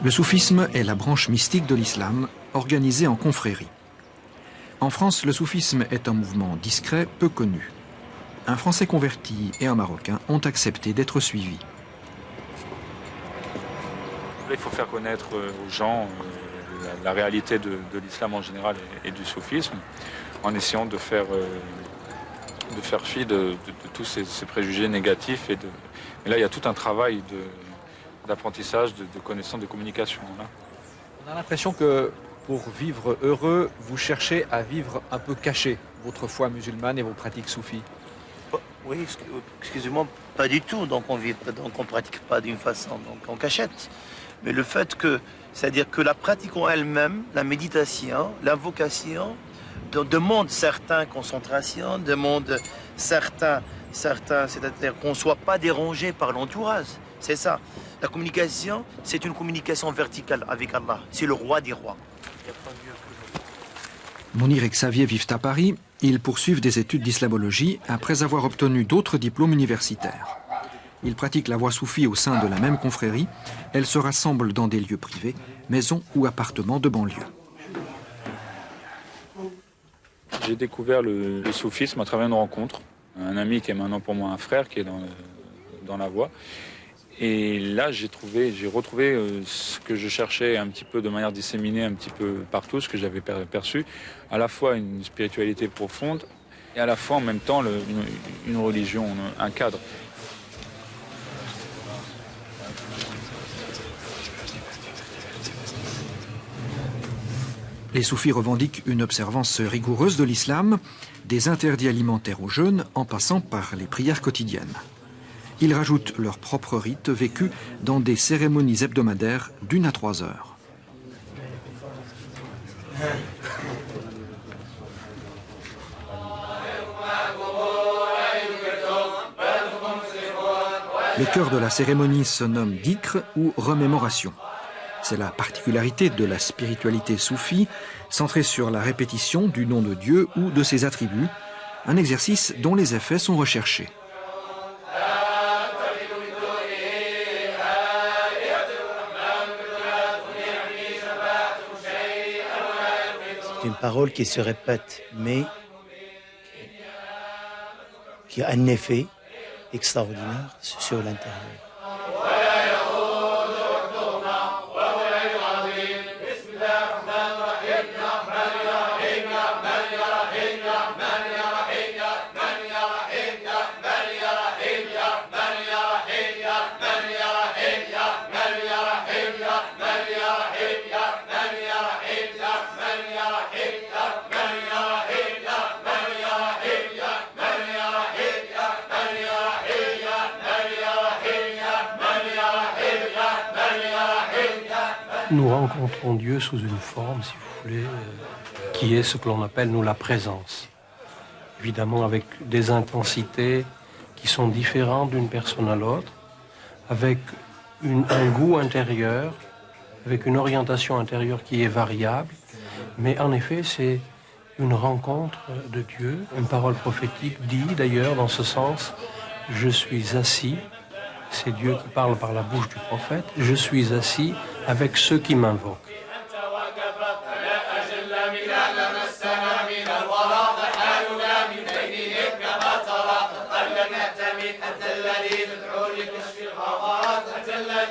Le soufisme est la branche mystique de l'islam, organisée en confréries. En France, le soufisme est un mouvement discret, peu connu. Un Français converti et un Marocain ont accepté d'être suivis. Il faut faire connaître aux gens la réalité de l'islam en général et du soufisme, en essayant de faire fi de tous ces préjugés négatifs. Mais là, il y a tout un travail d'apprentissage, de connaissance, de communication. Là. On a l'impression que pour vivre heureux, vous cherchez à vivre un peu caché votre foi musulmane et vos pratiques soufis. Oui, excusez-moi, pas du tout. Donc on pratique pas d'une façon, donc en cachette. Mais le fait que, c'est-à-dire que la pratique en elle-même, la méditation, l'invocation, demande certaines concentrations, demande certains, c'est-à-dire qu'on ne soit pas dérangé par l'entourage. C'est ça. La communication, c'est une communication verticale avec Allah. C'est le roi des rois. Mounir et Xavier vivent à Paris. Ils poursuivent des études d'islamologie après avoir obtenu d'autres diplômes universitaires. Ils pratiquent la voie soufie au sein de la même confrérie. Elles se rassemblent dans des lieux privés, maisons ou appartements de banlieue. J'ai découvert le soufisme à travers une rencontre. Un ami qui est maintenant pour moi un frère, qui est dans la voie. Et là, j'ai retrouvé ce que je cherchais un petit peu de manière disséminée, un petit peu partout, ce que j'avais perçu. À la fois une spiritualité profonde et à la fois en même temps une religion, un cadre. Les soufis revendiquent une observance rigoureuse de l'islam, des interdits alimentaires aux jeunes en passant par les prières quotidiennes. Ils rajoutent leurs propres rites vécus dans des cérémonies hebdomadaires d'1 à 3 heures. Le cœur de la cérémonie se nomme dhikr ou remémoration. C'est la particularité de la spiritualité soufie, centrée sur la répétition du nom de Dieu ou de ses attributs, un exercice dont les effets sont recherchés. C'est une parole qui se répète, mais qui a un effet extraordinaire sur l'intérieur. Nous rencontrons Dieu sous une forme, si vous voulez, qui est ce que l'on appelle, nous, la présence. Évidemment, avec des intensités qui sont différentes d'une personne à l'autre, avec un goût intérieur, avec une orientation intérieure qui est variable. Mais en effet, c'est une rencontre de Dieu. Une parole prophétique dit, d'ailleurs, dans ce sens, « Je suis assis ». C'est Dieu qui parle par la bouche du prophète. « Je suis assis avec ceux qui m'invoquent ».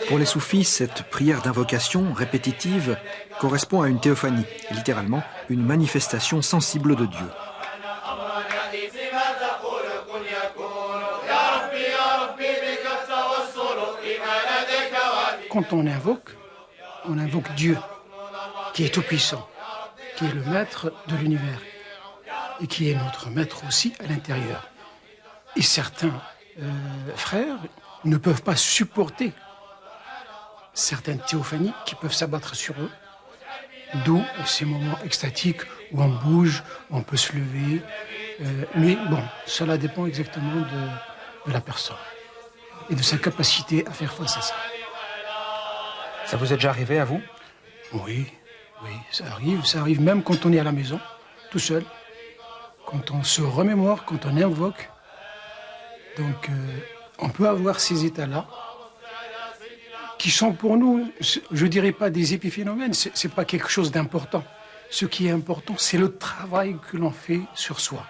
Pour les soufis, cette prière d'invocation répétitive correspond à une théophanie, littéralement une manifestation sensible de Dieu. Quand on invoque Dieu, qui est tout-puissant, qui est le maître de l'univers, et qui est notre maître aussi à l'intérieur. Et certains frères ne peuvent pas supporter certaines théophanies qui peuvent s'abattre sur eux, d'où ces moments extatiques où on bouge, où on peut se lever. Mais bon, cela dépend exactement de la personne et de sa capacité à faire face à ça. Ça vous est déjà arrivé à vous? Oui, Oui, ça arrive même quand on est à la maison, tout seul, quand on se remémore, quand on invoque. Donc, on peut avoir ces états-là, qui sont pour nous, je ne dirais pas des épiphénomènes, ce n'est pas quelque chose d'important. Ce qui est important, c'est le travail que l'on fait sur soi.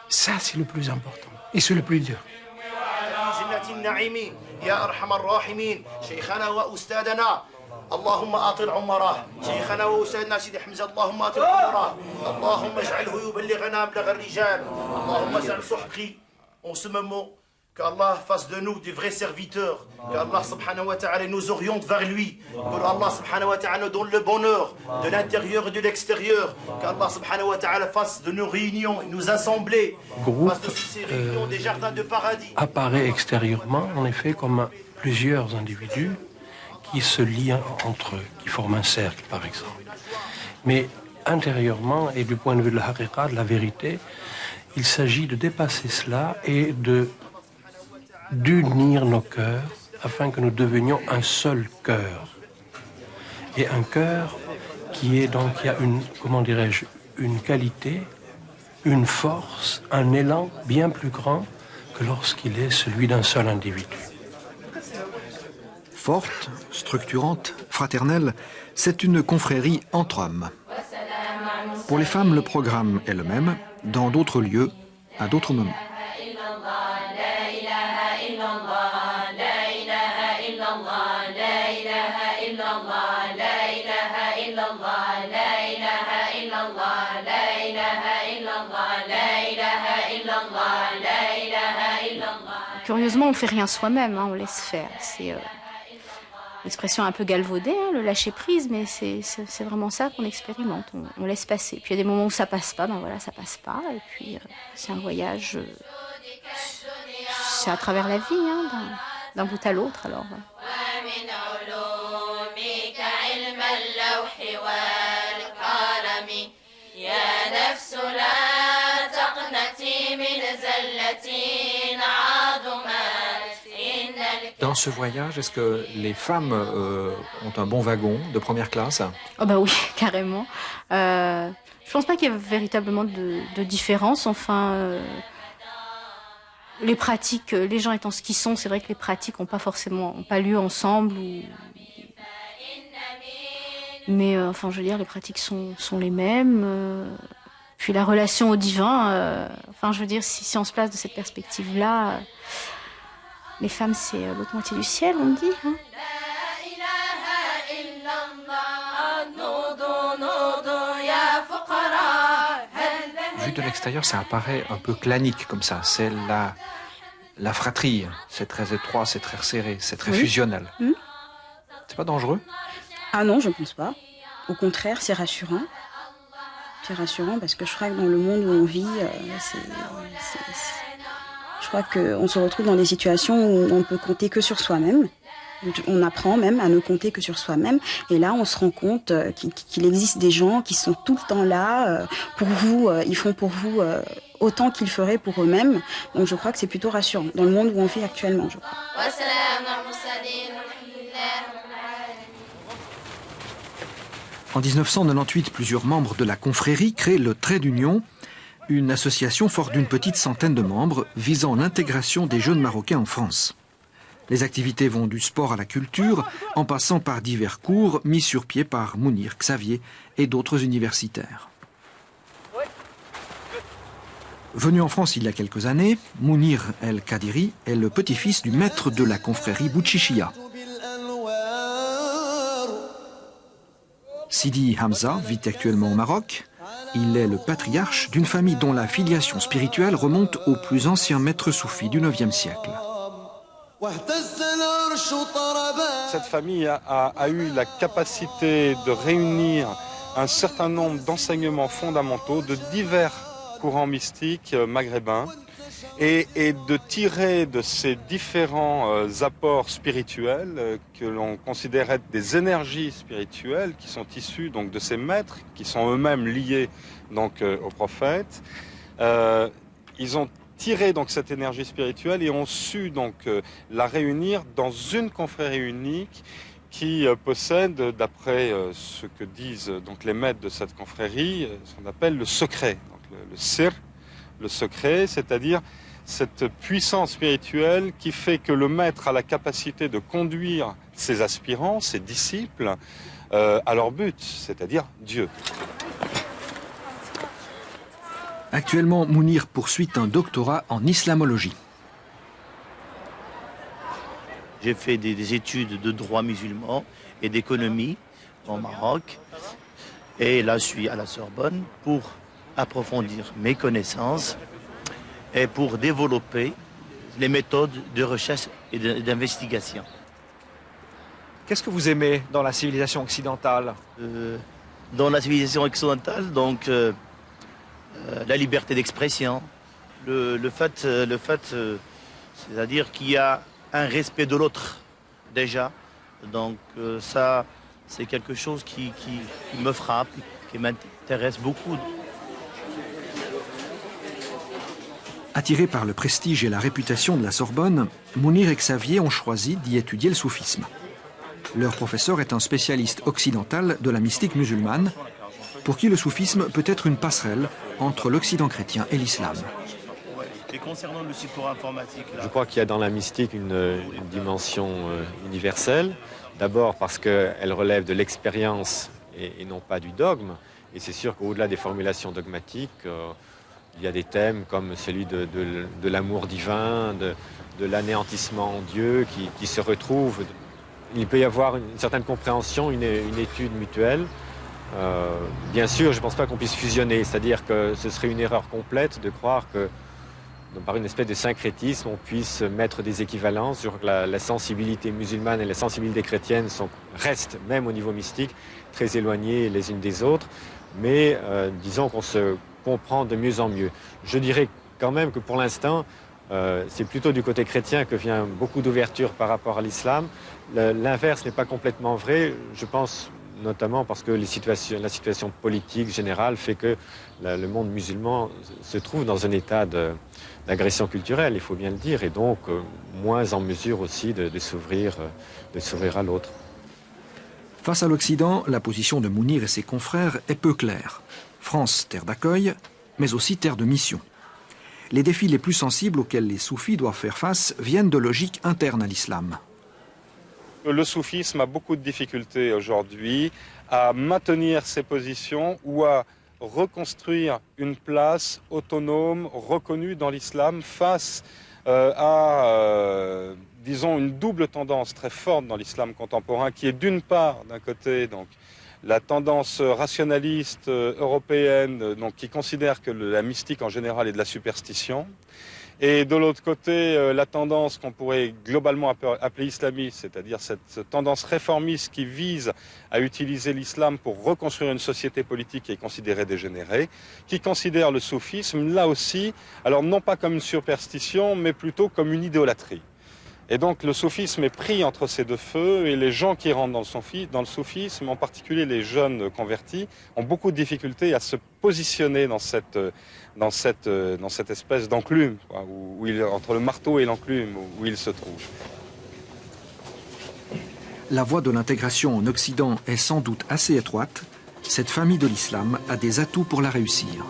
Ça, c'est le plus important. Et c'est le plus dur. اللهم أطل عمره شيخنا وأستاذنا سيدي حمزة اللهم أطل عمره اللهم اجعله يبلغنا مبلغ الرجال اللهم اجعل صحقي en ce moment qu'Allah fasse de nous des vrais serviteurs qu'Allah subhanahu wa ta'ala nous oriente vers lui qu'Allah subhanahu wa ta'ala nous donne le bonheur de l'intérieur et de l'extérieur qu'Allah subhanahu wa ta'ala fasse de nos réunions et nos assemblées fasse de ces réunions des jardins de paradis apparaît extérieurement en effet comme plusieurs individus qui se lient entre eux, qui forment un cercle, par exemple. Mais intérieurement, et du point de vue de la haqiqa, de la vérité, il s'agit de dépasser cela et d'unir nos cœurs afin que nous devenions un seul cœur. Et un cœur qui est donc, il y a une qualité, une force, un élan bien plus grand que lorsqu'il est celui d'un seul individu. Forte, structurante, fraternelle, c'est une confrérie entre hommes. Pour les femmes, le programme est le même, dans d'autres lieux, à d'autres moments. Curieusement, on ne fait rien soi-même, on laisse faire. C'est l'expression un peu galvaudée, le lâcher prise, mais c'est vraiment ça qu'on expérimente. On laisse passer. Puis il y a des moments où ça passe pas, ben voilà, ça passe pas. Et puis c'est un voyage, c'est à travers la vie, d'un bout à l'autre. Alors. Dans ce voyage, est-ce que les femmes ont un bon wagon de première classe? Oh bah oui, carrément. Je pense pas qu'il y ait véritablement de différence. Enfin, les pratiques, les gens étant ce qu'ils sont, c'est vrai que les pratiques n'ont pas lieu ensemble. Mais enfin, je veux dire, les pratiques sont les mêmes. Puis la relation au divin, enfin, je veux dire, si on se place de cette perspective-là. Les femmes, c'est l'autre moitié du ciel, on dit. Vu de l'extérieur, ça apparaît un peu clanique comme ça. C'est la fratrie. C'est très étroit, c'est très serré, c'est très fusionnel. C'est pas dangereux? Ah non, je ne pense pas. Au contraire, c'est rassurant. C'est rassurant parce que je crois que dans le monde où on vit, je crois qu'on se retrouve dans des situations où on ne peut compter que sur soi-même. On apprend même à ne compter que sur soi-même. Et là, on se rend compte qu'il existe des gens qui sont tout le temps là pour vous. Ils font pour vous autant qu'ils feraient pour eux-mêmes. Donc je crois que c'est plutôt rassurant dans le monde où on vit actuellement, je crois. En 1998, plusieurs membres de la confrérie créent le Trait d'Union, une association forte d'une petite centaine de membres visant l'intégration des jeunes Marocains en France. Les activités vont du sport à la culture, en passant par divers cours mis sur pied par Mounir, Xavier et d'autres universitaires. Venu en France il y a quelques années, Mounir El Kadiri est le petit-fils du maître de la confrérie Bouchichia. Sidi Hamza vit actuellement au Maroc. Il est le patriarche d'une famille dont la filiation spirituelle remonte au plus ancien maître soufi du IXe siècle. Cette famille a eu la capacité de réunir un certain nombre d'enseignements fondamentaux de divers courants mystiques maghrébins et de tirer de ces différents apports spirituels que l'on considère être des énergies spirituelles qui sont issues donc de ces maîtres qui sont eux-mêmes liés donc au prophète. Ils ont tiré donc cette énergie spirituelle et ont su donc la réunir dans une confrérie unique qui possède, d'après ce que disent donc les maîtres de cette confrérie, ce qu'on appelle le secret. Donc le sir, le secret, c'est-à-dire cette puissance spirituelle qui fait que le maître a la capacité de conduire ses aspirants, ses disciples, à leur but, c'est-à-dire Dieu. Actuellement, Mounir poursuit un doctorat en islamologie. J'ai fait des études de droit musulman et d'économie au Maroc. Et là, je suis à la Sorbonne pour approfondir mes connaissances et pour développer les méthodes de recherche et d'investigation. Qu'est-ce que vous aimez dans la civilisation occidentale? Dans la civilisation occidentale, donc, la liberté d'expression, le fait c'est-à-dire qu'il y a un respect de l'autre, déjà. Donc ça, c'est quelque chose qui me frappe, qui m'intéresse beaucoup. Attirés par le prestige et la réputation de la Sorbonne, Mounir et Xavier ont choisi d'y étudier le soufisme. Leur professeur est un spécialiste occidental de la mystique musulmane, pour qui le soufisme peut être une passerelle entre l'Occident chrétien et l'islam. Et concernant le support informatique, là... Je crois qu'il y a dans la mystique une dimension universelle. D'abord parce qu'elle relève de l'expérience et non pas du dogme. Et c'est sûr qu'au-delà des formulations dogmatiques, il y a des thèmes comme celui de l'amour divin, de l'anéantissement en Dieu qui se retrouvent. Il peut y avoir une certaine compréhension, une étude mutuelle. Bien sûr, je ne pense pas qu'on puisse fusionner, c'est-à-dire que ce serait une erreur complète de croire que par une espèce de syncrétisme, on puisse mettre des équivalences sur la sensibilité musulmane et la sensibilité chrétienne restent, même au niveau mystique, très éloignées les unes des autres, mais disons qu'on se comprend de mieux en mieux. Je dirais quand même que pour l'instant, c'est plutôt du côté chrétien que vient beaucoup d'ouverture par rapport à l'islam. L'inverse n'est pas complètement vrai, je pense notamment parce que la situation politique générale fait que le monde musulman se trouve dans un état d'agression culturelle, il faut bien le dire, et donc moins en mesure aussi de s'ouvrir à l'autre. Face à l'Occident, la position de Mounir et ses confrères est peu claire. France, terre d'accueil, mais aussi terre de mission. Les défis les plus sensibles auxquels les soufis doivent faire face viennent de logiques internes à l'islam. Le soufisme a beaucoup de difficultés aujourd'hui à maintenir ses positions ou à reconstruire une place autonome, reconnue dans l'islam face à, disons, une double tendance très forte dans l'islam contemporain qui est d'une part, d'un côté, donc, la tendance rationaliste européenne qui considère que la mystique en général est de la superstition. Et de l'autre côté, la tendance qu'on pourrait globalement appeler islamiste, c'est-à-dire cette tendance réformiste qui vise à utiliser l'islam pour reconstruire une société politique qui est considérée dégénérée, qui considère le soufisme, là aussi, alors non pas comme une superstition, mais plutôt comme une idolâtrie. Et donc le soufisme est pris entre ces deux feux et les gens qui rentrent dans le soufisme, en particulier les jeunes convertis, ont beaucoup de difficultés à se positionner dans cette espèce d'enclume, entre le marteau et l'enclume où ils se trouvent. La voie de l'intégration en Occident est sans doute assez étroite. Cette famille de l'islam a des atouts pour la réussir.